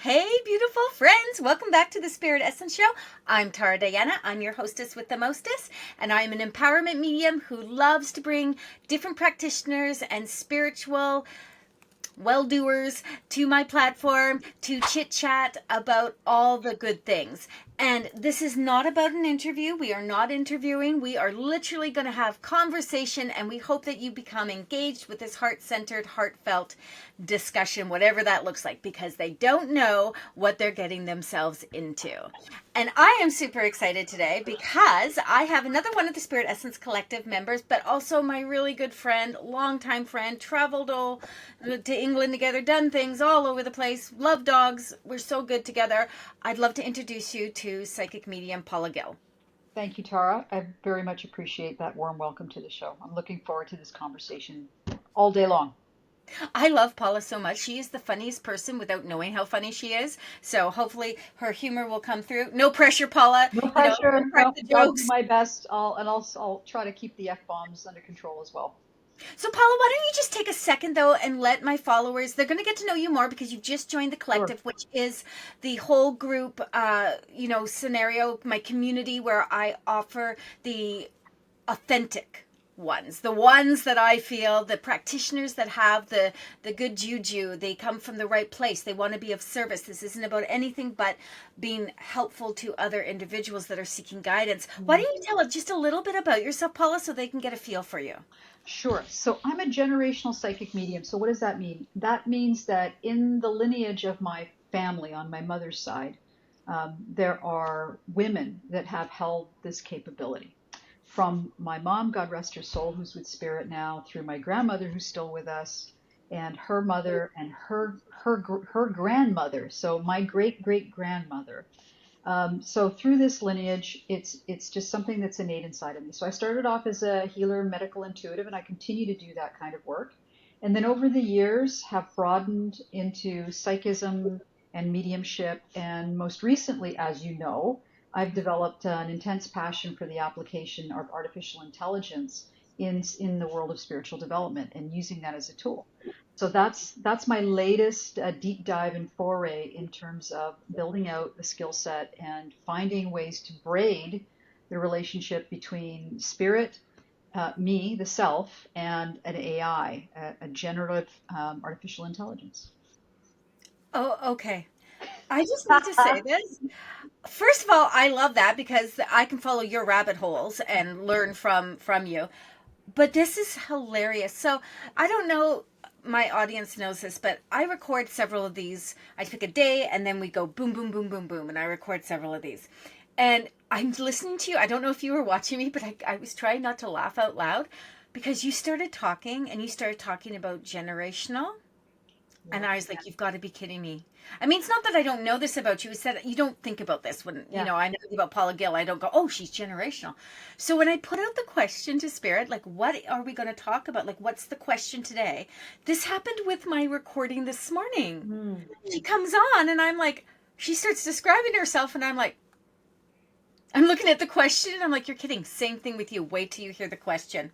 Hey, beautiful friends. Welcome back to the Spirit Essence Show. I'm Tara Diana. I'm your hostess with the mostest, and I'm an empowerment medium who loves to bring different practitioners and spiritual well-doers to my platform to chit-chat about all the good things. And this is not about an interview. We are not interviewing. We are literally going to have conversation, and we hope that you become engaged with this heart-centered, heartfelt discussion, whatever that looks like, because they don't know what they're getting themselves into. And I am super excited today because I have another one of the Spirit Essence Collective members, but also my really good friend, longtime friend, traveled all to England together, done things all over the place, love dogs. We're so good together. I'd love to introduce you to psychic medium Paula Gil. Thank you, Tara. I very much appreciate that warm welcome to the show. I'm looking forward to this conversation all day long. I love Paula so much. She is the funniest person without knowing how funny she is. So hopefully her humor will come through. No pressure, Paula. No You know, pressure. don't crack No, the I'll do jokes. my best. I'll try to keep the F bombs under control as well. So, Paula, why don't you just take a second, though, and let my followers, they're going to get to know you more because you've just joined the Sure. collective, which is the whole group, scenario, my community where I offer the authentic ones, the ones that I feel, the practitioners that have the good juju, they come from the right place, they want to be of service. This isn't about anything but being helpful to other individuals that are seeking guidance. Why don't you tell us just a little bit about yourself, Paula, so they can get a feel for you? Sure. So I'm a generational psychic medium. So what does that mean? That means that in the lineage of my family on my mother's side, there are women that have held this capability. From my mom, God rest her soul, who's with spirit now, through my grandmother, who's still with us, and her mother and her grandmother. So my great great grandmother. So through this lineage, it's just something that's innate inside of me. So I started off as a healer, medical intuitive, and I continue to do that kind of work. And then over the years, have broadened into psychism and mediumship. And most recently, as you know, I've developed an intense passion for the application of artificial intelligence in the world of spiritual development and using that as a tool. So that's my latest deep dive and foray in terms of building out the skill set and finding ways to braid the relationship between spirit, me, the self, and an AI, a generative artificial intelligence. Oh, okay. I just need to say this. First of all, I love that because I can follow your rabbit holes and learn from you. But this is hilarious. So, I don't know my audience knows this, but I record several of these. I pick a day and then we go boom boom boom boom boom and I record several of these. And I'm listening to you. I don't know if you were watching me, but I was trying not to laugh out loud because you started talking and you started talking about generational. And Yeah, I was like, you've got to be kidding me. I mean, it's not that I don't know this about you. It's that you don't think about this when, yeah. I know about Paula Gill. I don't go, oh, she's generational. So when I put out the question to Spirit, like, what are we going to talk about? Like, what's the question today? This happened with my recording this morning. Mm. She comes on and I'm like, she starts describing herself and I'm like, I'm looking at the question and I'm like, you're kidding. Same thing with you. Wait till you hear the question.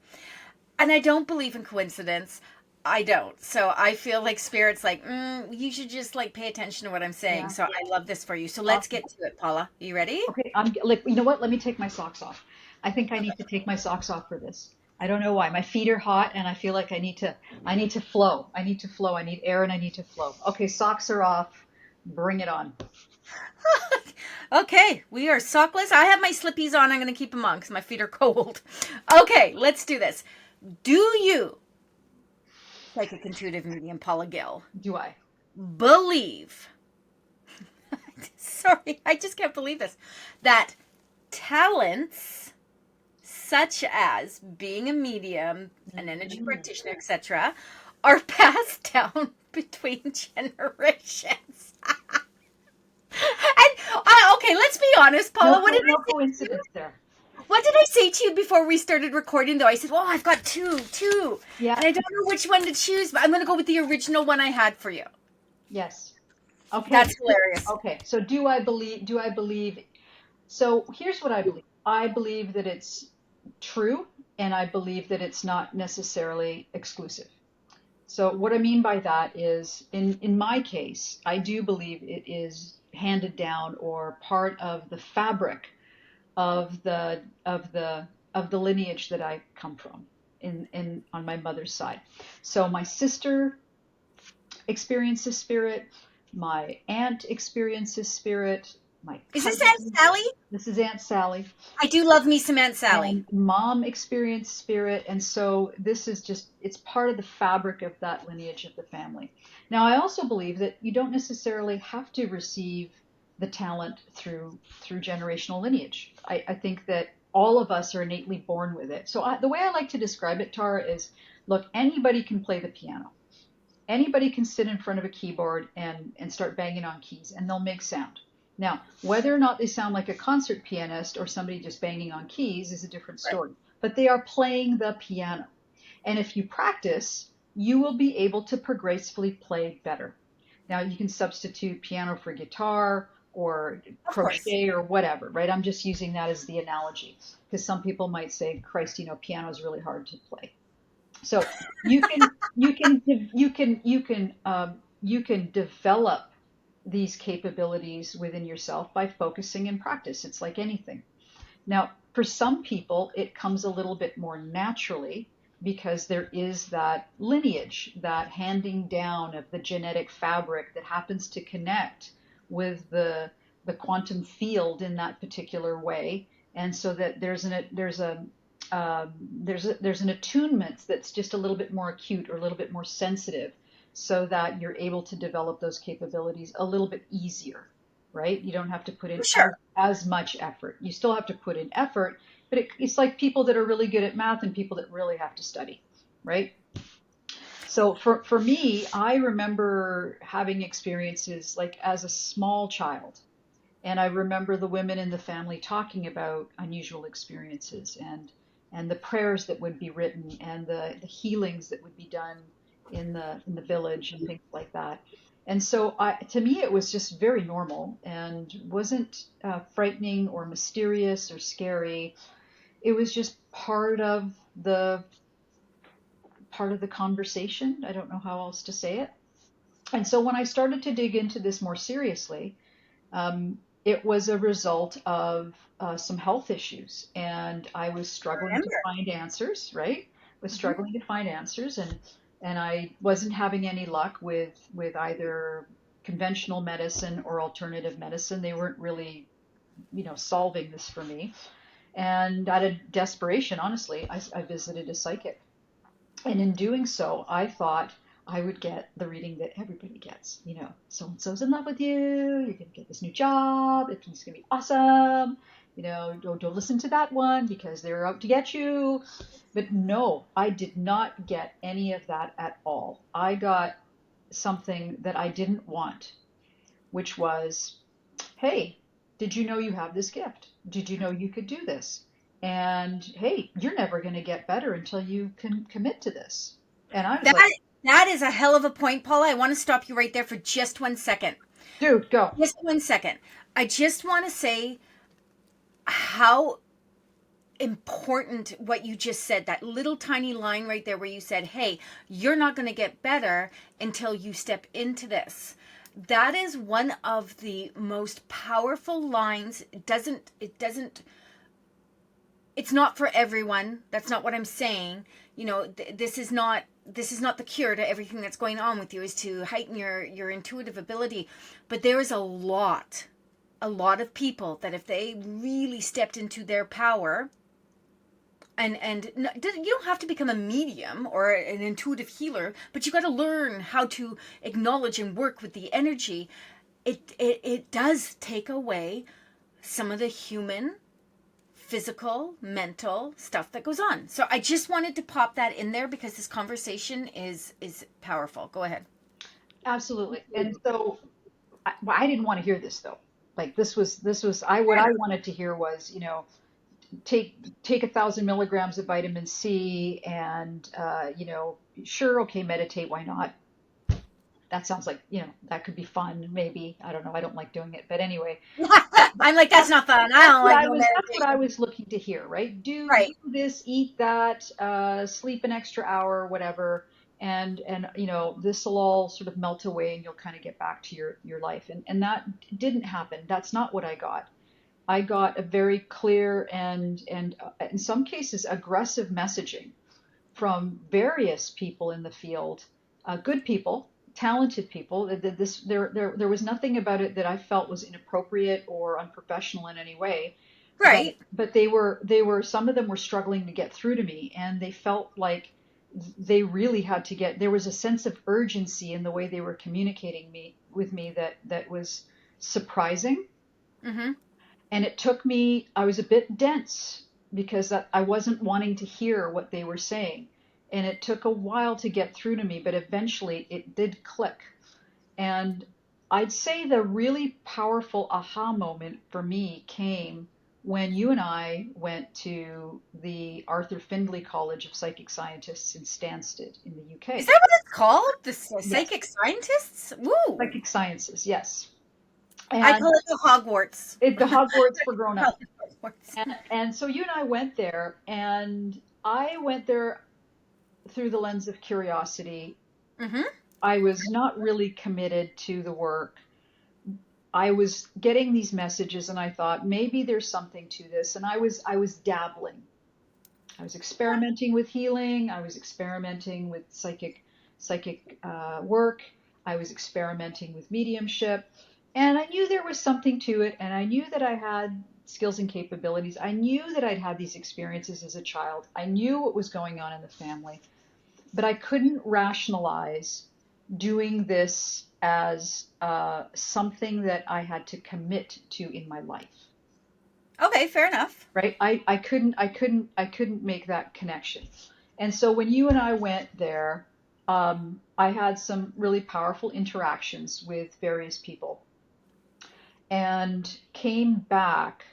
And I don't believe in coincidence. I don't. So I feel like Spirit's like, you should just like pay attention to what I'm saying. Yeah. So I love this for you. So let's Awesome. get to it, Paula. Are you ready? Okay, I'm like, you know what? Let me take my socks off. I think I need to take my socks off for this. I don't know why. My feet are hot and I feel like I need to flow. I need to flow. I need air and I need to flow. Okay, socks are off. Bring it on. Okay, we are sockless. I have my slippies on. I'm going to keep them on because my feet are cold. Okay, let's do this. Do you, psychic intuitive medium Paula Gill, Do I? believe, sorry, I just can't believe this, that talents such as being a medium, an energy Mm. practitioner, etc., are passed down between generations. And okay, let's be honest, No, Paula. What did no I say? coincidence there. What did I say to you before we started recording? Though I said, "Well, I've got two," Yeah. and I don't know which one to choose, but I'm going to go with the original one I had for you. Yes. Okay. That's hilarious. Okay. So do I believe? Do I believe? So here's what I believe. I believe that it's true, and I believe that it's not necessarily exclusive. So what I mean by that is, in my case, I do believe it is handed down or part of the fabric of the lineage that I come from in on my mother's side. So my sister experiences spirit, my aunt experiences spirit, my Is this Aunt cousin, Sally? this is Aunt Sally, I do love me some Aunt Sally. and mom experienced spirit. And so this is just, it's part of the fabric of that lineage of the family. Now, I also believe that you don't necessarily have to receive the talent through generational lineage. I think that all of us are innately born with it. So the way I like to describe it, Tara, is look, anybody can play the piano. Anybody can sit in front of a keyboard and start banging on keys and they'll make sound. Now, whether or not they sound like a concert pianist or somebody just banging on keys is a different Right. story. But they are playing the piano. And if you practice, you will be able to progressively play better. Now, you can substitute piano for guitar or Of course. crochet or whatever, right? I'm just using that as the analogy because some people might say, Christ, piano is really hard to play. So you can develop these capabilities within yourself by focusing and practice. It's like anything. Now, for some people, it comes a little bit more naturally because there is that lineage, that handing down of the genetic fabric that happens to connect with the quantum field in that particular way, and so that there's an attunement that's just a little bit more acute or a little bit more sensitive, so that you're able to develop those capabilities a little bit easier, right? You don't have to put in For sure. as much effort. You still have to put in effort, but it's like people that are really good at math and people that really have to study, right? So for me, I remember having experiences like as a small child. And I remember the women in the family talking about unusual experiences and the prayers that would be written and the healings that would be done in the village and things like that. And so to me, it was just very normal and wasn't frightening or mysterious or scary. It was just the part of the conversation. I don't know how else to say it. And so when I started to dig into this more seriously, it was a result of some health issues, and I was I struggling to remember. find answers. Right, was Hmm. struggling to find answers, and I wasn't having any luck with either conventional medicine or alternative medicine. They weren't really, solving this for me. And out of desperation, honestly, I visited a psychic. And in doing so, I thought I would get the reading that everybody gets. So and so's in love with you. You're going to get this new job. It's going to be awesome. Don't listen to that one because they're out to get you. But no, I did not get any of that at all. I got something that I didn't want, which was, hey, did you know you have this gift? Did you know you could do this? And hey, you're never going to get better until you can commit to this. And I was like, That that is a hell of a point, Paula. I want to stop you right there for just 1 second. dude, go. Just 1 second. I just want to say how important what you just said, that little tiny line right there where you said, hey, you're not going to get better until you step into this. That is one of the most powerful lines. It doesn't it's not for everyone. That's not what I'm saying. This is not the cure to everything that's going on with you, is to heighten your intuitive ability. But there is a lot of people that if they really stepped into their power, and you don't have to become a medium or an intuitive healer, but you got to learn how to acknowledge and work with the energy. It does take away some of the human, physical, mental stuff that goes on. So I just wanted to pop that in there because this conversation is powerful. Go ahead. Absolutely. And so I didn't want to hear this though. Like this was what Fair I enough. wanted to hear was, take 1,000 milligrams of vitamin C and, sure, okay, meditate, why not? That sounds like, that could be fun, maybe. I don't know. I don't like doing it. But anyway, I'm like, that's that's not fun. I don't like no that's what I meditation. was looking to hear, right? Do Right. this, eat that, sleep an extra hour, whatever, and this will all sort of melt away and you'll kind of get back to your life. And that didn't happen. That's not what I got. I got a very clear and in some cases aggressive messaging from various people in the field, good people, talented people. There was nothing about it that I felt was inappropriate or unprofessional in any way. But Right. but they were some of them were struggling to get through to me, and they felt like they really had to get. There was a sense of urgency in the way they were communicating me with me that was surprising. Mm-hmm. And it took me, I was a bit dense because I wasn't wanting to hear what they were saying. And it took a while to get through to me, but eventually it did click. And I'd say the really powerful aha moment for me came when you and I went to the Arthur Findlay College of Psychic Scientists in Stansted in the Is UK. that what it's called? The Yes, psychic scientists? Woo! Psychic Sciences, yes. I And call it the Hogwarts. the Hogwarts for grown ups. Hogwarts. And so you and I went there, and I went there through the lens of curiosity. Mm-hmm. I was not really committed to the work. I was getting these messages, and I thought maybe there's something to this. And I was dabbling. I was experimenting with healing. I was experimenting with psychic work. I was experimenting with mediumship, and I knew there was something to it. And I knew that I had skills and capabilities. I knew that I'd had these experiences as a child. I knew what was going on in the family, but I couldn't rationalize doing this as something that I had to commit to in my life. Okay, fair enough. Right? I couldn't make that connection. And so when you and I went there, I had some really powerful interactions with various people and came back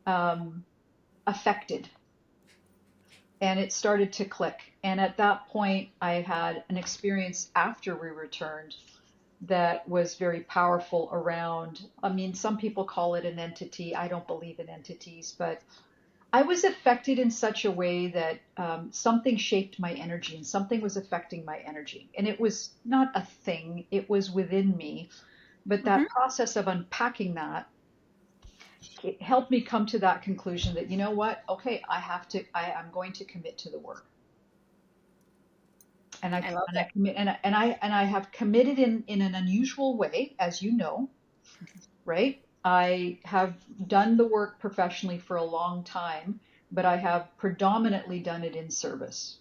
um, affected, and it started to click. And at that point, I had an experience after we returned that was very powerful around, I mean, some people call it an entity. I don't believe in entities, but I was affected in such a way that something shaped my energy and something was affecting my energy. And it was not a thing, it was within me. But Mm-hmm. that process of unpacking that, it helped me come to that conclusion that, you know what, okay, I'm going to commit to the work. And I I love and I it. commit and I have committed in an unusual way, as you know, right? I have done the work professionally for a long time, but I have predominantly done it in service.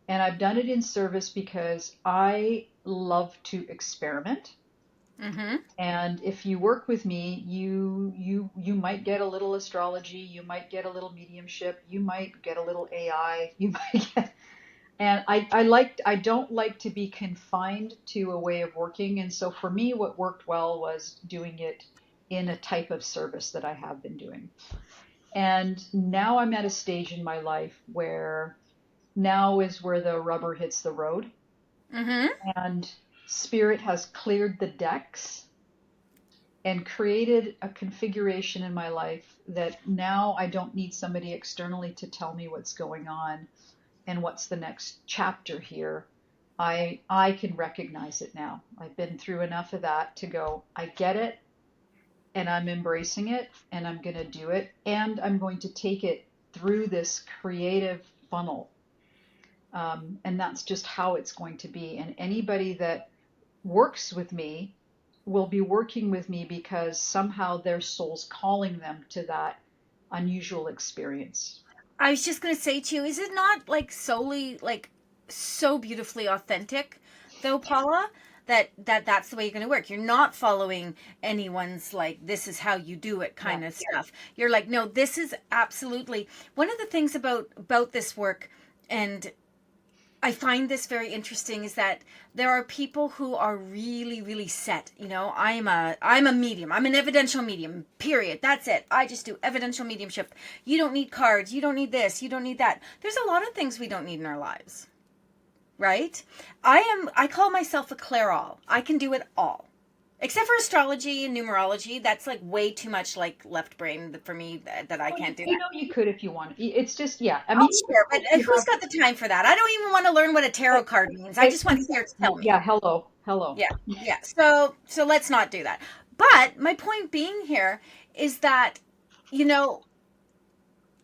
And I've done it in service because I love to experiment. Mm-hmm. And if you work with me, you might get a little astrology, you might get a little mediumship, you might get a little AI, you might get, and I don't like to be confined to a way of working. And so for me, what worked well was doing it in a type of service that I have been doing. And now I'm at a stage in my life where now is where the rubber hits the road, Mm-hmm. and spirit has cleared the decks and created a configuration in my life that now I don't need somebody externally to tell me what's going on and what's the next chapter here. I can recognize it now. I've been through enough of that to go, I get it, and I'm embracing it, and I'm going to do it, and I'm going to take it through this creative funnel. And that's just how it's going to be. And anybody that works with me will be working with me because somehow their soul's calling them to that unusual experience. I was just gonna say to you, is it not like solely like so beautifully authentic though, Paula? That's the way you're gonna work. You're not following anyone's like this is how you do it Yeah. kind of stuff. You're like, no, this is absolutely one of the things about this work, and I find this very interesting is that there are people who are really, really set. You know, I'm a medium. I'm an evidential medium. Period. That's it. I just do evidential mediumship. You don't need cards. You don't need this. You don't need that. There's a lot of things we don't need in our lives, right? I call myself a clairol. I can do it all. Except for astrology and numerology, that's like way too much like left brain for me that I Well, can't do you that. know, you could if you want. It's just, yeah. I I'll mean, even share, but if you who's have, got the time for that? I don't even want to learn what a tarot card means. I just want spirit to tell me. yeah, hello, hello. Yeah, yeah. So let's not do that. But my point being here is that, you know,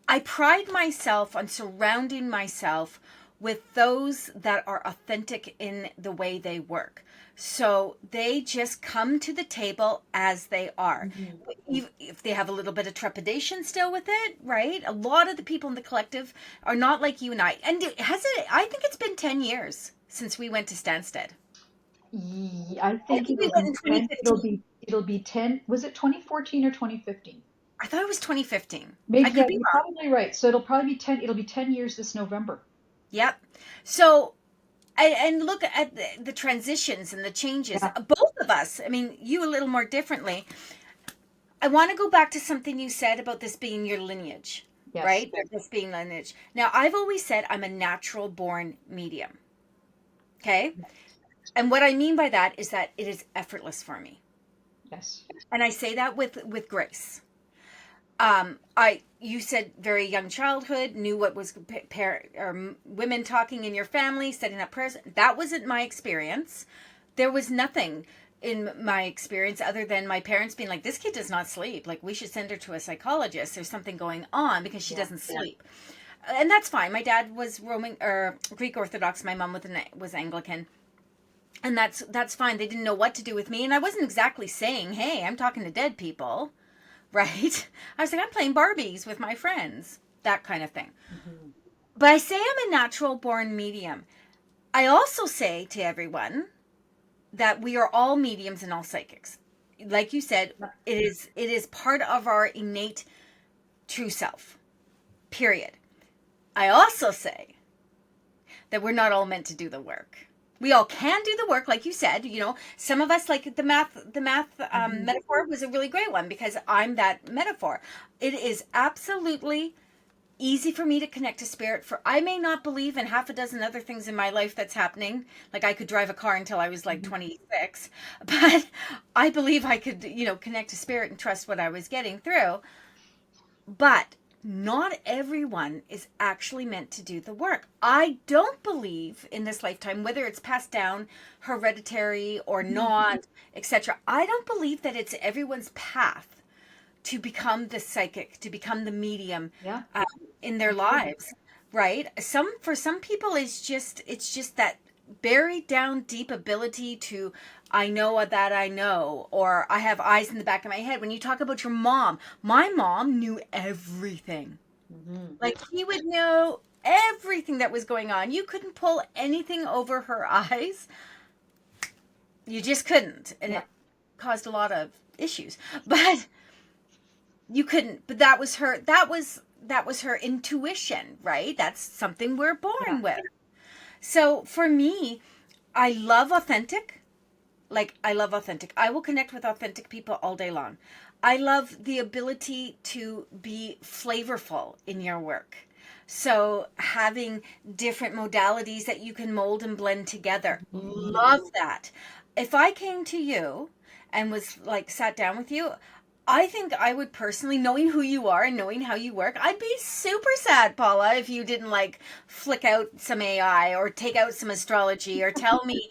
I pride myself on surrounding myself with those that are authentic in the way they work. So they just come to the table as they are. Mhm. If they have a little bit of trepidation still with it, right? A lot of the people in the collective are not like you and I. And has it, I think it's been 10 years since we went to Stansted. I I think think we it'll went be in 10, 2015. it'll be 10, was it 2014 or 2015? I thought it was 2015. I Maybe, could yeah, be you're wrong. probably right. So it'll be 10 years this November. Yep. So and look at the transitions and the changes. Yeah, Both of us, I mean, you a little more differently. I want to go back to something you said about this being your lineage, yes. right? This being lineage. Now, I've always said I'm a natural born medium. Okay. And what I mean by that is that it is effortless for me. Yes. And I say that with grace. You said very young childhood, knew what was or women talking in your family, setting up prayers. That wasn't my experience. There was nothing in my experience other than my parents being like, this kid does not sleep. Like, we should send her to a psychologist. There's something going on because she Yeah. doesn't sleep. And that's fine. My dad was Roman or Greek Orthodox. My mom was Anglican. And that's fine. They didn't know what to do with me. And I wasn't exactly saying, hey, I'm talking to dead people, right? I was like, I'm playing Barbies with my friends, that kind of thing. Mhm. But I say I'm a natural born medium. I also say to everyone that we are all mediums and all psychics. Like you said, Yeah. it is part of our innate true self. Period. I also say that we're not all meant to do the work. We all can do the work, like you said. Some of us, like the math Mhm. metaphor was a really great one because I'm that metaphor. It is absolutely easy for me to connect to spirit. For I may not believe in half a dozen other things in my life that's happening. Like I could drive a car until I was like Mhm. 26, but I believe I could, connect to spirit and trust what I was getting through. But not everyone is actually meant to do the work. I don't believe in this lifetime, whether it's passed down, hereditary or Mhm. not, etc. I don't believe that it's everyone's path to become the psychic, to become the medium Yeah. um, in their Agree. lives, right? For some people, it's just that buried down deep ability to I know that I know, or I have eyes in the back of my head. When you talk about your mom, my mom knew everything. Mhm. Like she would know everything that was going on. You couldn't pull anything over her eyes. You just couldn't, and Yeah. it caused a lot of issues. But you couldn't, but that was her intuition, right? That's something we're Yeah. born with. So for me, I love authentic. Like I love authentic. I will connect with authentic people all day long. I love the ability to be flavorful in your work. So having different modalities that you can mold and blend together. Mhm. Love that. If I came to you and was like sat down with you, I think I would personally, knowing who you are and knowing how you work, I'd be super sad, Paula, if you didn't like flick out some AI or take out some astrology or tell me,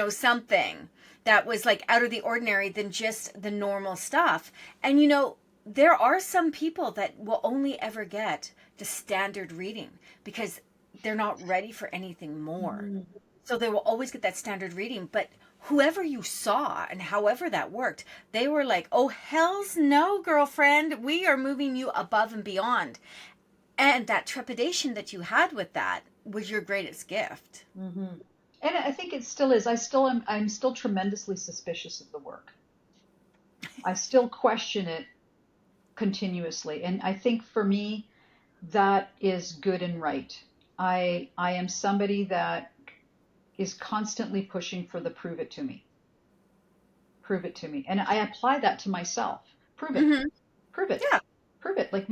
something that was like out of the ordinary than just the normal stuff. And there are some people that will only ever get the standard reading because they're not ready for anything more. Mhm. So they will always get that standard reading. But whoever you saw and however that worked, they were like, oh, hell's no, girlfriend. We are moving you above and beyond. And that trepidation that you had with that was your greatest gift. Mhm. And I think it still is. I'm still tremendously suspicious of the work. I still question it continuously. And I think for me, that is good and right. I am somebody that is constantly pushing for the prove it to me. Prove it to me. And I apply that to myself. Prove it. Mm-hmm. Prove it. Yeah. Prove it. Like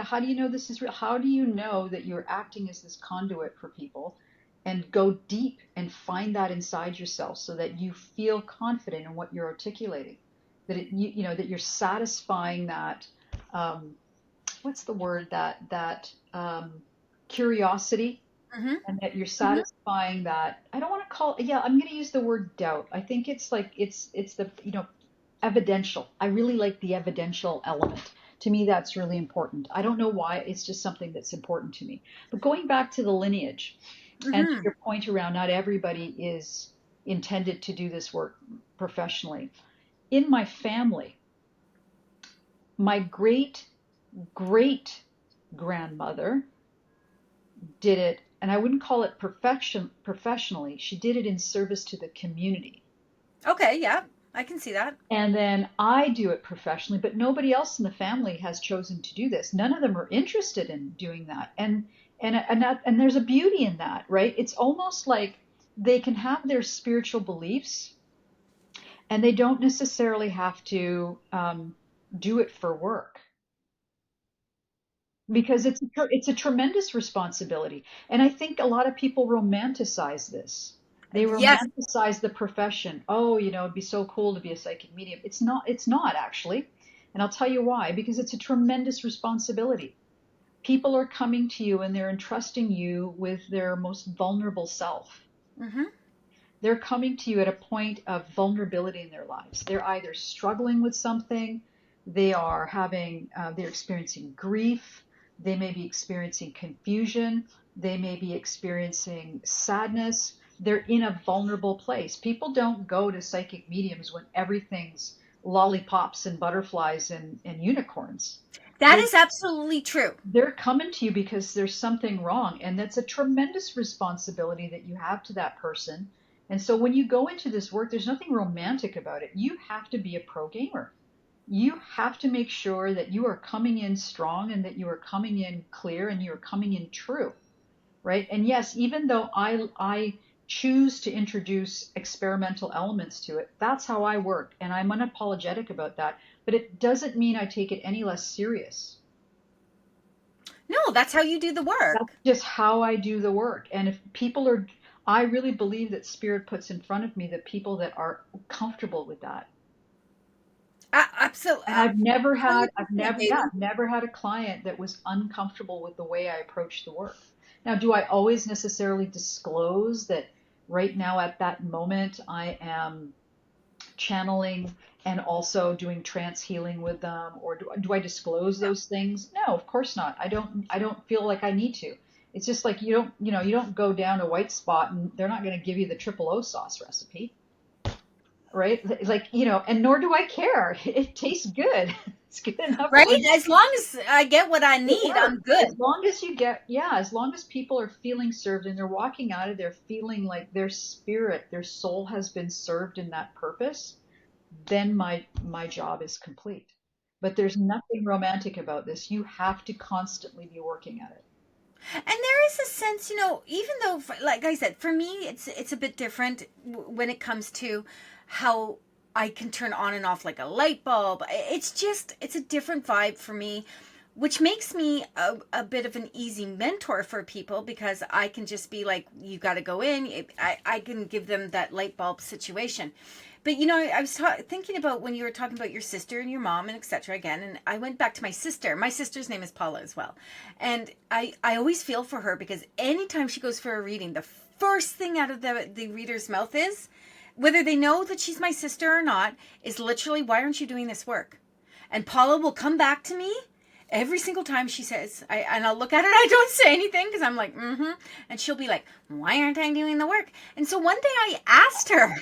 how do you know this is real? How do you know that you're acting as this conduit for people? and go deep and find that inside yourself so that you feel confident in what you're articulating, that that you're satisfying that, um, what's the word, that curiosity, Mm-hmm. and that you're Mm-hmm. satisfying that. I don't want to call, yeah, I'm going to use the word doubt. I think it's like it's the, evidential. I really like the evidential element. To me, that's really important. I don't know why, it's just something that's important to me. But going back to the lineage, and to Mm-hmm. your point around not everybody is intended to do this work professionally. In my family, my great great grandmother did it, and I wouldn't call it professionally. She did it in service to the community. Okay, yeah, I can see that. And then I do it professionally, but nobody else in the family has chosen to do this. None of them are interested in doing that. And there's a beauty in that, right? It's almost like they can have their spiritual beliefs, and they don't necessarily have to do it for work, because it's a tremendous responsibility. And I think a lot of people romanticize this. They Yes. romanticize the profession. Oh, it'd be so cool to be a psychic medium. It's not actually. And I'll tell you why, because it's a tremendous responsibility. People are coming to you and they're entrusting you with their most vulnerable self. Mm-hmm. They're coming to you at a point of vulnerability in their lives. They're either struggling with something, they're experiencing grief, they may be experiencing confusion, they may be experiencing sadness. They're in a vulnerable place. People don't go to psychic mediums when everything's lollipops and butterflies and unicorns. That They're is absolutely true. they're coming to you because there's something wrong, and that's a tremendous responsibility that you have to that person. And so when you go into this work, there's nothing romantic about it. You have to be a pro gamer. You have to make sure that you are coming in strong, and that you are coming in clear, and you are coming in true, right? And yes, even though I choose to introduce experimental elements to it, that's how I work, and I'm unapologetic about that. But it doesn't mean I take it any less serious. No, that's how you do the That's work. just how I do the work. And if people are, I really believe that Spirit puts in front of me the people that are comfortable with that. Absolutely. And I've never had, 100%, baby. I've never had a client that was uncomfortable with the way I approach the work. Now, do I always necessarily disclose that right now at that moment I am channeling and also doing trance healing with them, or do I disclose those things? No, of course not. I don't feel like I need to. It's just like you don't go down a white spot and they're not going to give you the triple O sauce recipe, right? Like, and nor do I care. It tastes good. It's good enough Right? for me. As long as I get what I It need, works. I'm As good. long as you get, yeah, as long as people are feeling served and they're walking out of there feeling like their spirit, their soul has been served in that purpose, then my job is complete. But there's nothing romantic about this. You have to constantly be working at it. And there is a sense, even though, like I said, for me, it's a bit different when it comes to how I can turn on and off like a light bulb. It's a different vibe for me, which makes me a bit of an easy mentor for people because I can just be like, you got to go in. I can give them that light bulb situation. But I was thinking about when you were talking about your sister and your mom and etc. again, and I went back to my sister. My sister's name is Paula as well, and I always feel for her because anytime she goes for a reading, the first thing out of the reader's mouth is, whether they know that she's my sister or not, is literally, "Why aren't you doing this work?" And Paula will come back to me every single time she says, and I'll look at her and I don't say anything because I'm like, mm-hmm. And she'll be like, "Why aren't I doing the work?" And so one day I asked her,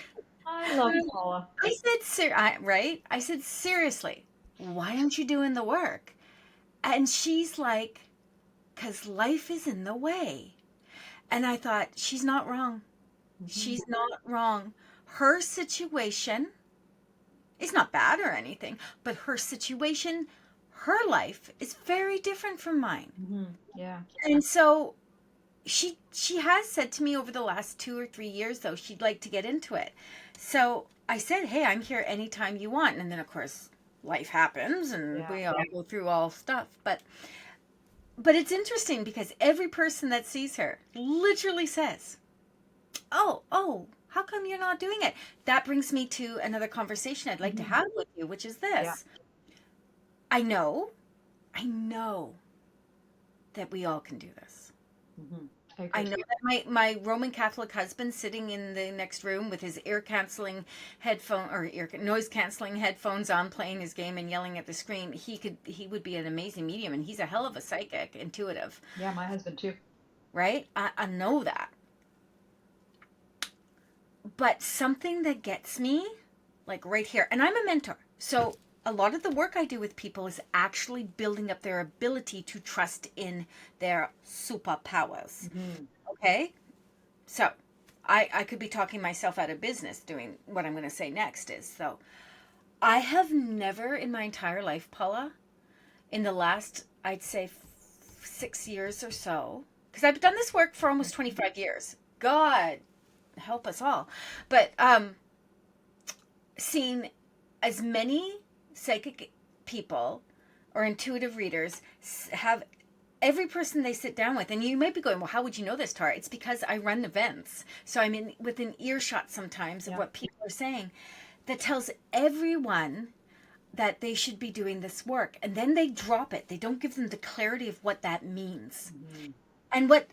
I love Paula. I said, right? I said, seriously, why aren't you doing the work? And she's like, because life is in the way. And I thought, she's not wrong. Hmm. She's not wrong. Her situation is not bad or anything, but her situation, her life is very different from mine. Hmm. Yeah. And so she has said to me over the last 2 or 3 years though she'd like to get into it. So I said, hey, I'm here anytime you want. And then of course life happens and Yeah. we all go through all stuff. But it's interesting because every person that sees her literally says, oh, how come you're not doing it? That brings me to another conversation I'd like to Mhm. have with you, which is Yeah. this. I know, I know that we all can do this. Hmm. I I agree. know that my Roman Catholic husband sitting in the next room with his ear canceling headphone or ear noise canceling headphones on, playing his game and yelling at the screen, he would be an amazing medium, and he's a hell of a psychic, intuitive, Yeah, my husband too. right? I know that. But something that gets me, like right here, and I'm a mentor. So a lot of the work I do with people is actually building up their ability to trust in their superpowers. Hmm. Okay? So I could be talking myself out of business doing what I'm going to say next is so I have never in my entire life, Paula, in the last, I'd say 6 years or so, because I've done this work for almost 25 years. God help us all. But seen as many psychic people or intuitive readers have every person they sit down with, and you might be going, well, how would you know this, Tara? It's because I run events, so I'm in within earshot sometimes of Yeah. what people are saying, that tells everyone that they should be doing this work, and then they drop it. They don't give them the clarity of what that means. Hmm. And what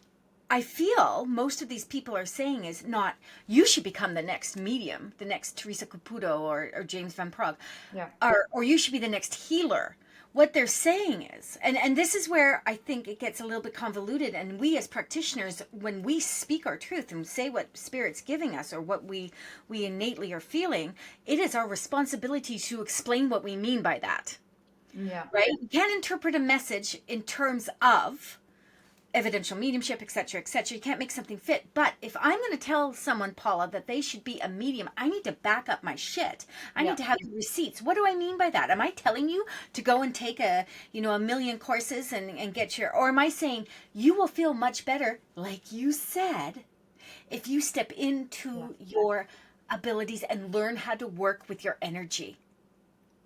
I feel most of these people are saying is not, you should become the next medium, the next Teresa Caputo or James Van Prague, Yeah. or you should be the next healer. What they're saying is, and this is where I think it gets a little bit convoluted, and we as practitioners, when we speak our truth and say what Spirit's giving us or what we innately are feeling, it is our responsibility to explain what we mean by that, Yeah. right? You can't interpret a message in terms of evidential mediumship, etc., etc. You can't make something fit. But if I'm going to tell someone, Paula, that they should be a medium, I need to back up my shit. I Yeah. need to have the receipts. What do I mean by that? Am I telling you to go and take a million courses and get your, or am I saying you will feel much better, like you said, if you step Yeah. into your abilities and learn how to work with your energy?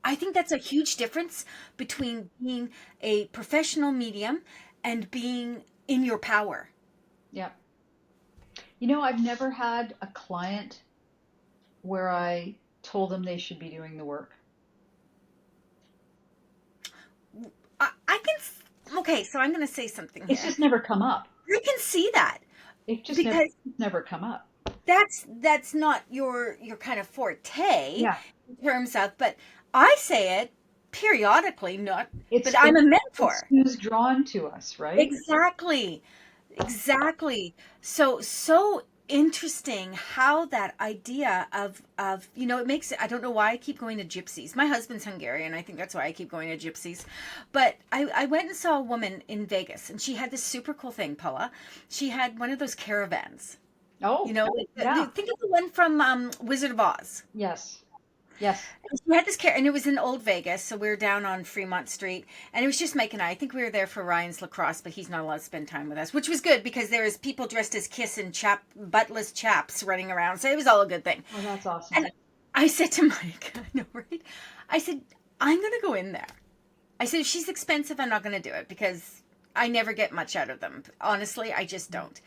I think that's a huge difference between being a professional medium and being in your power. Yeah. I've never had a client where I told them they should be doing the work. I can, okay, so I'm going to say something It's here. just never come up. I can see that It just never, because it's never come up. that's not your kind of forte Yeah. in terms of, but I say it periodically, not, but It's I'm it's a it's mentor. who's drawn to us, right? Exactly. Exactly. So interesting how that idea of it makes it, I don't know why I keep going to gypsies. My husband's Hungarian. I think that's why I keep going to gypsies. But I went and saw a woman in Vegas, and she had this super cool thing, Paula. She had one of those caravans. Oh, yeah. Think of the one from Wizard of Oz. Yes. Yes. We had this care, and it was in Old Vegas, so we were down on Fremont Street, and it was just Mike and I. I think we were there for Ryan's lacrosse, but he's not allowed to spend time with us, which was good because there was people dressed as Kiss and buttless chaps running around, so it was all a good thing. Oh, that's awesome. And I said to Mike, I know, right? I said, I'm going to go in there. I said, if she's expensive, I'm not going to do it because I never get much out of them. Honestly, I just don't.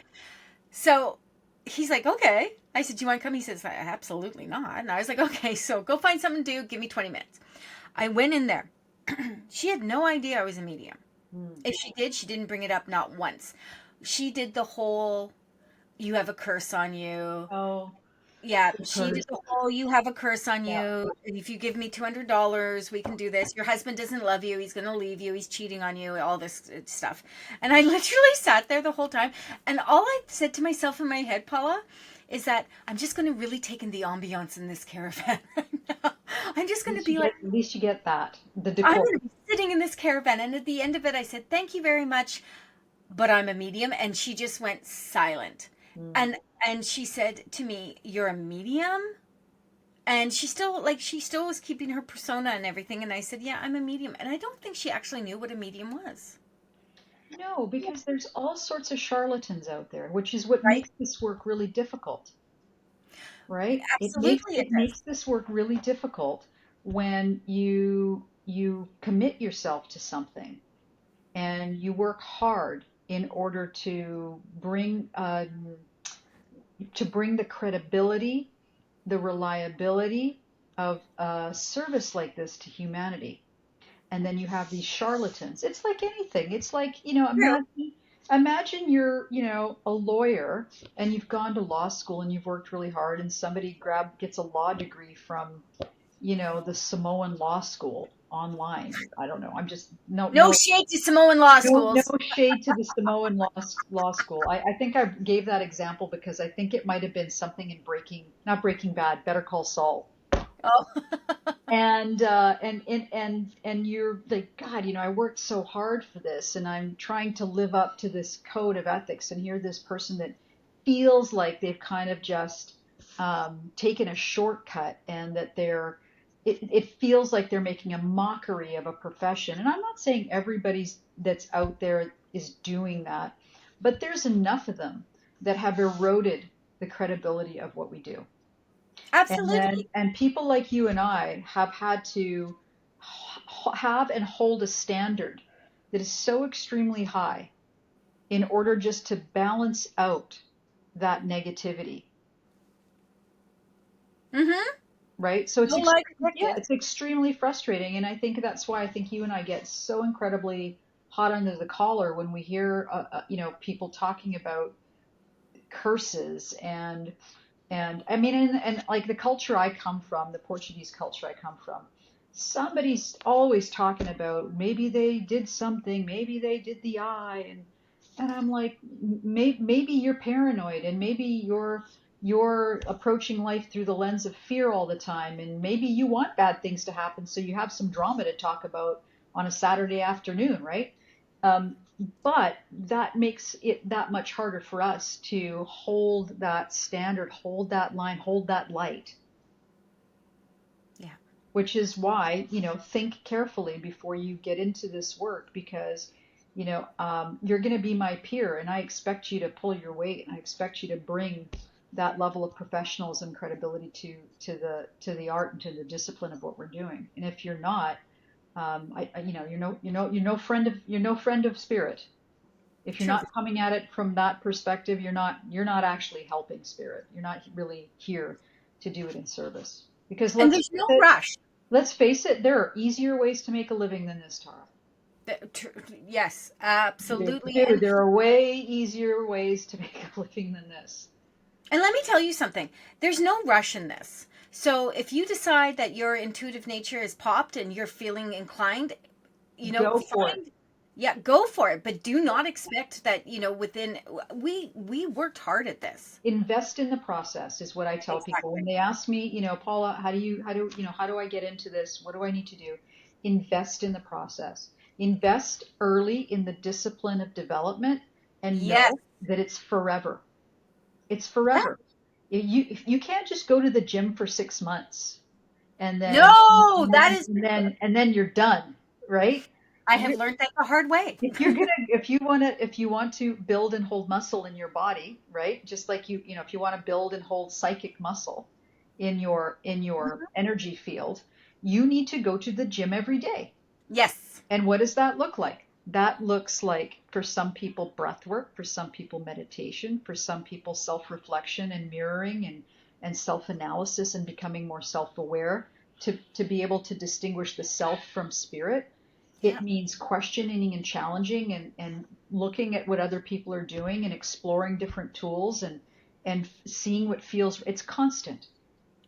So he's like, okay. I said, do you want to come? He says, absolutely not. And I was like, okay, so go find something to do. Give me 20 minutes. I went in there. She had no idea I was a medium. Hmm. If she did, she didn't bring it up, not once. She did the whole, you have a curse on you. Oh, Yeah, the she did curse. the whole, you have a curse on Yeah. you. If you give me $200, we can do this. Your husband doesn't love you. He's going to leave you. He's cheating on you, all this stuff. And I literally sat there the whole time. And all I said to myself in my head, Paula, is that I'm just going to really take in the ambiance in this caravan right now. I'm just going to be like, At least you get that. The I'm decor. going to be sitting in this caravan. And at the end of it, I said, thank you very much, but I'm a medium. And she just went silent. Hmm. And she said to me, you're a medium? And she still was keeping her persona and everything. And I said, yeah, I'm a medium. And I don't think she actually knew what a medium was. No, because there's all sorts of charlatans out there, which is what Right? makes this work really difficult, right? It makes Absolutely, it it does. makes this work really difficult when you commit yourself to something and you work hard in order to bring to bring the credibility, the reliability of a service like this to humanity. And then you have these charlatans. It's like anything. It's like, True. imagine you're, a lawyer and you've gone to law school and you've worked really hard and somebody gets a law degree from, the Samoan law school online. I don't know. I'm just no No no shade to Samoan law no schools. shade to the Samoan law school. I think I gave that example because I think it might have been something in not Breaking Bad, Better Call Saul. Oh. And you're like, God, I worked so hard for this and I'm trying to live up to this code of ethics, and here this person that feels like they've kind of just taken a shortcut, and that it feels like they're making a mockery of a profession. And I'm not saying everybody's that's out there is doing that, but there's enough of them that have eroded the credibility of what we do. Absolutely. And people like you and I have had to have and hold a standard that is so extremely high in order just to balance out that negativity, Mm-hmm. right? So No lie detected. it's extremely frustrating, and I think that's why I think you and I get so incredibly hot under the collar when we hear people talking about curses and I mean, and like the culture I come from, the Portuguese culture I come from, somebody's always talking about maybe they did something, maybe they did the eye, and I'm like, maybe you're paranoid, and maybe you're approaching life through the lens of fear all the time, and maybe you want bad things to happen, so you have some drama to talk about on a Saturday afternoon, right? Um, but that makes it that much harder for us to hold that standard, hold that line, hold that light, Yeah. which is why, think carefully before you get into this work, because, you're going to be my peer and I expect you to pull your weight, and I expect you to bring that level of professionalism and credibility to the art and to the discipline of what we're doing. And if you're not, you're no friend of spirit. If you're Truth. not coming at it from that perspective, you're not actually helping spirit. You're not really here to do it in service. Because And let's there's face no it, rush. there are easier ways to make a living than this, Tara. Yes, Dude, absolutely. dude, there are way easier ways to make a living than this. And let me tell you something. There's no rush in this. So if you decide that your intuitive nature is popped and you're feeling inclined, Go for it. find, yeah, go for it. But do not expect that, within, we worked hard at this. Invest in the process is what I tell people when Exactly. they ask me, Paula, how do I get into this? What do I need to do? Invest in the process. Invest early in the discipline of development, and Yes. know that it's forever. It's Yeah. forever. You can't just go to the gym for 6 months and then No, that is, you're done, right? I have You learned that the hard way. if you want to build and hold muscle in your body, right? Just like if you want to build and hold psychic muscle in your energy field, you need to go to the gym every day. Yes. And what does that look like? That looks like, for some people, breath work, for some people, meditation, for some people, self-reflection and mirroring and self-analysis and becoming more self-aware to be able to distinguish the self from spirit. It Yeah. means questioning and challenging and looking at what other people are doing and exploring different tools and seeing what feels. It's constant.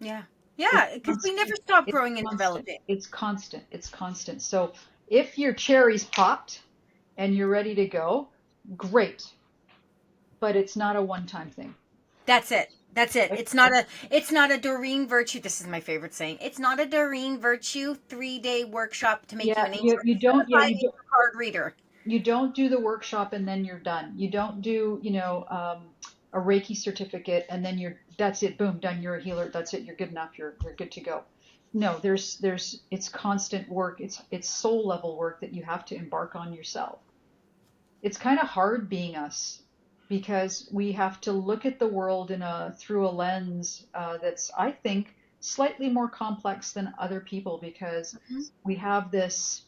Yeah. It's Yeah. Because we constant. never stop It's growing and constant. developing. It's constant. It's constant. So if your cherry's popped and you're ready to go, great. But it's not a one-time thing. That's it. That's it. Right? It's not a Doreen Virtue. This is my favorite saying. It's not a Doreen Virtue 3-day workshop to make you Yeah, an you angel you don't yeah certified angel card reader. you don't do the workshop and then you're done. You don't do a Reiki certificate and then that's it. Boom, done. You're a healer. That's it. You're good enough. You're good to go. No, there's it's constant work. It's soul level work that you have to embark on yourself. It's kind of hard being us because we have to look at the world through a lens that's, I think, slightly more complex than other people, because Mhm. we have this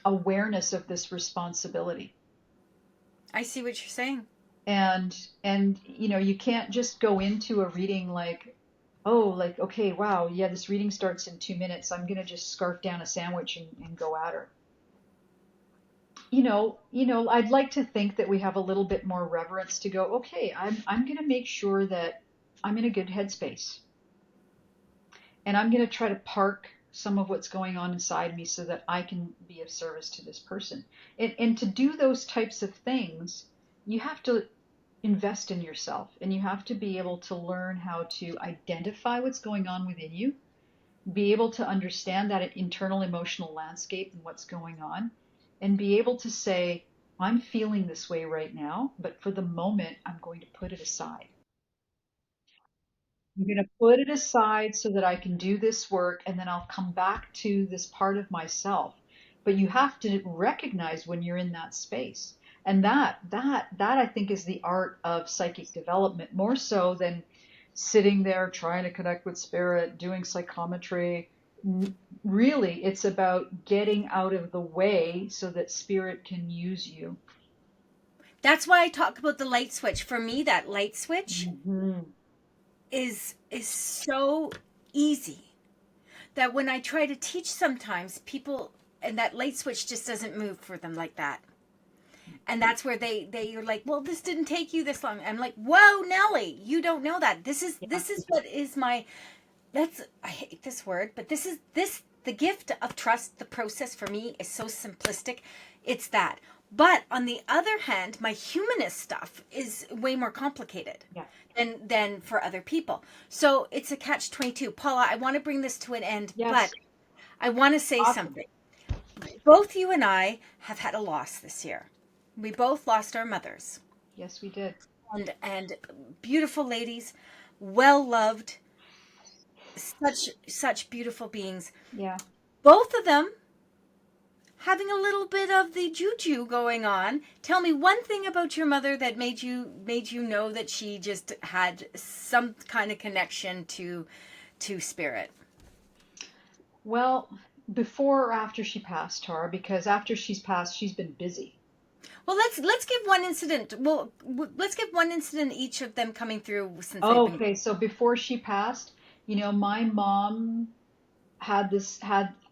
awareness of this responsibility. I see what you're saying. And you can't just go into a reading like, oh, like, okay, wow, yeah, this reading starts in 2 minutes. I'm gonna just scarf down a sandwich and go at her. I'd like to think that we have a little bit more reverence to go, okay, I'm gonna make sure that I'm in a good headspace. And I'm going to try to park some of what's going on inside me so that I can be of service to this person. And to do those types of things, you have to invest in yourself and you have to be able to learn how to identify what's going on within you, be able to understand that internal emotional landscape and what's going on, and be able to say, I'm feeling this way right now, but for the moment, I'm going to put it aside. I'm going to put it aside so that I can do this work and then I'll come back to this part of myself. But you have to recognize when you're in that space. And that I think is the art of psychic development, more so than sitting there trying to connect with spirit, doing psychometry. Really, it's about getting out of the way so that spirit can use you. That's why I talk about the light switch. For me, that light switch Hmm. is so easy that when I try to teach sometimes people, and that light switch just doesn't move for them like that. And that's where you're like, well, this didn't take you this long. I'm like, whoa, Nellie, you don't know that. Yeah. This is what is my, that's, I hate this word, but this the gift of trust. The process for me is so simplistic. It's that. But on the other hand, my humanist stuff is way more complicated Yeah. than for other people. So it's a catch 22. Paula, I want to bring this to an end, but Yes. I want to say Awesome. something. Both you and I have had a loss this year. We both lost our mothers. Yes, we did. And beautiful ladies, well loved, such beautiful beings. Yeah. Both of them having a little bit of the juju going on. Tell me one thing about your mother that made you know that she just had some kind of connection to spirit. Well, before or after she passed, Tara, because after she's passed, she's been busy. Well, let's give one incident. Well, let's give one incident each of them coming through since they've Oh, been okay, so before she passed, my mom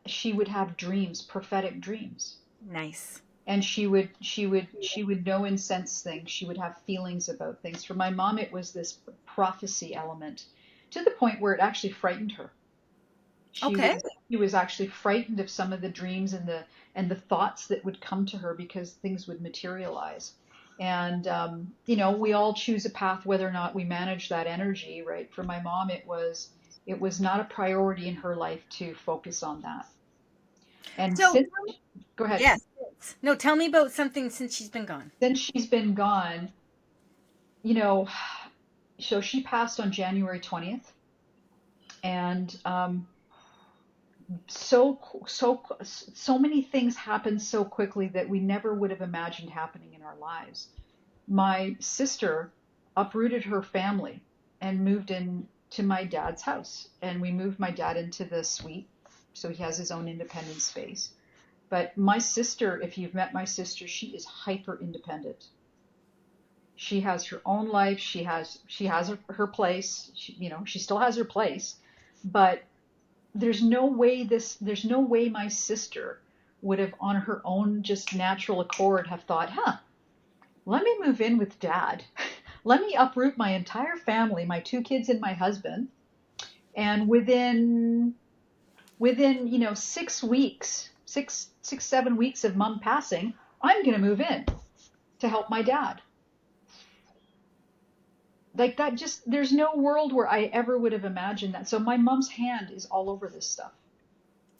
she would have dreams, prophetic dreams. nice. And she would know and sense things. She would have feelings about things. For my mom, it was this prophecy element to the point where it actually frightened her. She Okay. was she was actually frightened of some of the dreams and the thoughts that would come to her because things would materialize. And we all choose a path whether or not we manage that energy, right? For my mom, it was not a priority in her life to focus on that. And So, go ahead. yes. No, tell me about something since she's been gone. Since she's been gone, you know, so she passed on January 20th, and so so many things happened so quickly that we never would have imagined happening in our lives. My sister uprooted her family and moved in to my dad's house, and we moved my dad into the suite so he has his own independent space. But my sister, if you've met my sister, she is hyper independent. She has her own life. She has her place. She still has her place, but there's no way my sister would have on her own just natural accord have thought, let me move in with dad. Let me uproot my entire family, my two kids and my husband, and within 6 weeks, 7 weeks of mom passing, I'm going to move in to help my dad. Like that, just there's no world where I ever would have imagined that. So my mom's hand is all over this stuff.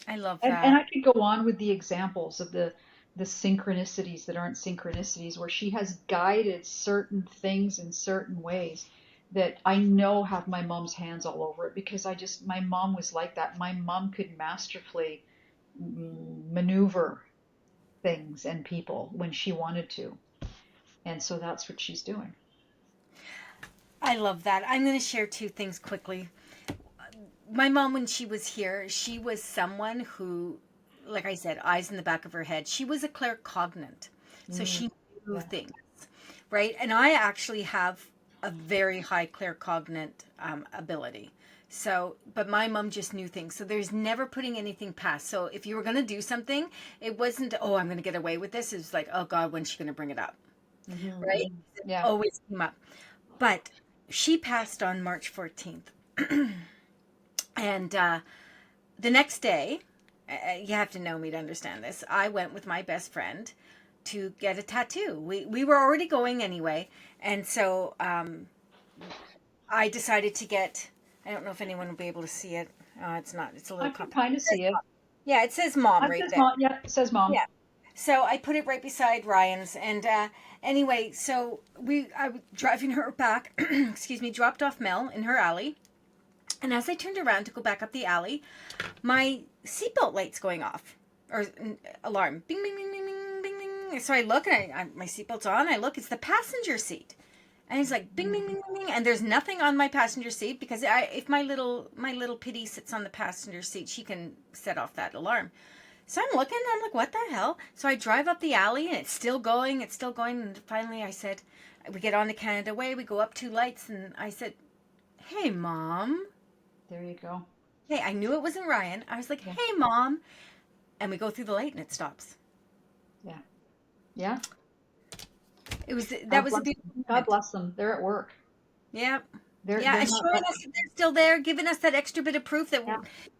I love And that. I could go on with the examples of the synchronicities that aren't synchronicities, where she has guided certain things in certain ways that I know have my mom's hands all over it, because my mom was like that. My mom could masterfully maneuver things and people when she wanted to. And so that's what she's doing. I love that. I'm going to share two things quickly. My mom, when she was here, she was someone who, like I said, eyes in the back of her head. She was a claircognate, so Mm, she knew yeah. things. right? And I actually have a very high claircognizant ability. So, but my mom just knew things. So there's never putting anything past. So if you were going to do something, it wasn't, oh, I'm going to get away with this. It was like, oh God, when's she going to bring it up? Right? Mm-hmm. It Yeah. always came up. But she passed on March 14th. And the next day, you have to know me to understand this. I went with my best friend to get a tattoo. We were already going anyway. And so I decided to get, I don't know if anyone will be able to see it. It's not, it's a I little can complicated. kind of see it. Yeah, it says mom It right says there. mom. Yeah, it says mom. Yeah. So I put it right beside Ryan's. And anyway, so I was driving her back, excuse me, dropped off Mel in her alley. And as I turned around to go back up the alley, my seatbelt light's going off, or alarm, bing, bing, bing, bing, bing, bing, bing. So I look, and my seatbelt's on. I look, it's the passenger seat, and he's like, bing, bing, bing, bing, bing, and there's nothing on my passenger seat because if my little pitty sits on the passenger seat, she can set off that alarm. So I'm looking, I'm like, what the hell? So I drive up the alley, and it's still going, and finally I said, we get on to Canada Way, we go up 2 lights, and I said, hey, Mom. There you go. Hey, I knew it wasn't Ryan. I was like, Yeah. hey, Mom. And we go through the light and it stops. Yeah. Yeah. That was a beautiful God moment. bless them. They're at work. Yeah. They're Yeah. they're And not. showing us that they're still there, giving us that extra bit of proof that,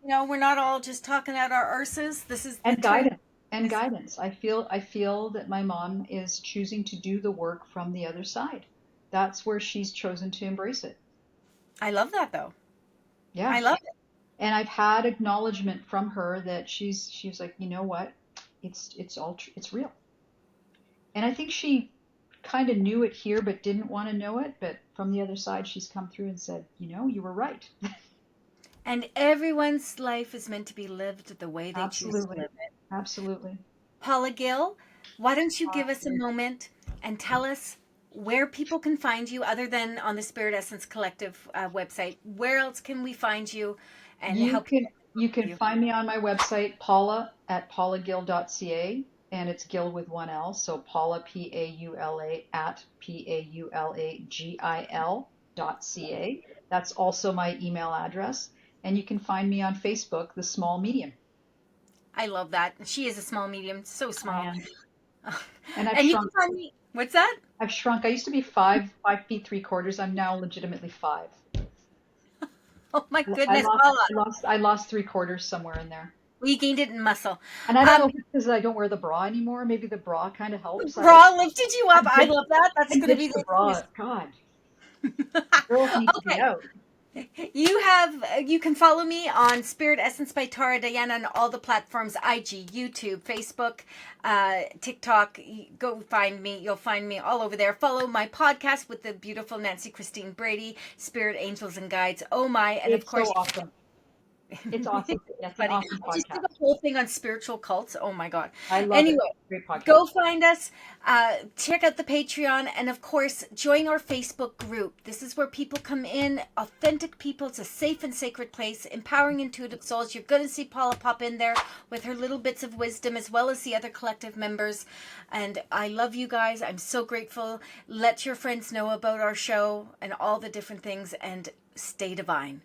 Yeah. we're not all just talking out our arses. This is the And truth. guidance. And guidance. I feel that my mom is choosing to do the work from the other side. That's where she's chosen to embrace it. I love that, though. Yeah. I love it. And I've had acknowledgement from her that she's like, you know what? It's real. And I think she kind of knew it here but didn't want to know it. But from the other side, she's come through and said, you were right. And everyone's life is meant to be lived the way they choose to Absolutely. live it. Absolutely. Paula Gil, why don't you give us a Awesome. moment and tell us where people can find you other than on the Spirit Essence Collective website? Where else can we find you and You how can people you can can find you? find me on my website, Paula at paulagil.ca, and it's Gil with one L, so Paula Paula at paulagil.ca. That's also my email address, and you can find me on Facebook, The Small Medium. I love that. She is a small medium, so I small. am, and I've And you can shrunk. find me. What's that? I've shrunk. I used to be 5 feet 3 quarters. I'm now legitimately 5. Oh my I goodness, lost Paula. I lost I lost 3 quarters somewhere in there. We gained it in muscle. And I don't know Um, if it's because I don't wear the bra anymore. Maybe the bra kind of helps. Bra lifted you I up. I ditched, love that. That's I going to be ditched the the bra. excuse. God, girls need to be Okay. out. You can follow me on Spirit Essence by Tara Diana on all the platforms: IG, YouTube, Facebook, TikTok. Go find me. You'll find me all over there. Follow my podcast with the beautiful Nancy Christine Brady, Spirit Angels and Guides. Oh my! And of It's so course, awesome. It's awesome. That's an funny. awesome I just did podcast. a whole thing on spiritual cults. Oh my god. I love it. Anyway, Great podcast. go find us. Check out the Patreon, and of course, join our Facebook group. This is where people come in, authentic people. It's a safe and sacred place. Empowering intuitive souls. You're going to see Paula pop in there with her little bits of wisdom, as well as the other collective members. And I love you guys. I'm so grateful. Let your friends know about our show and all the different things, and stay divine.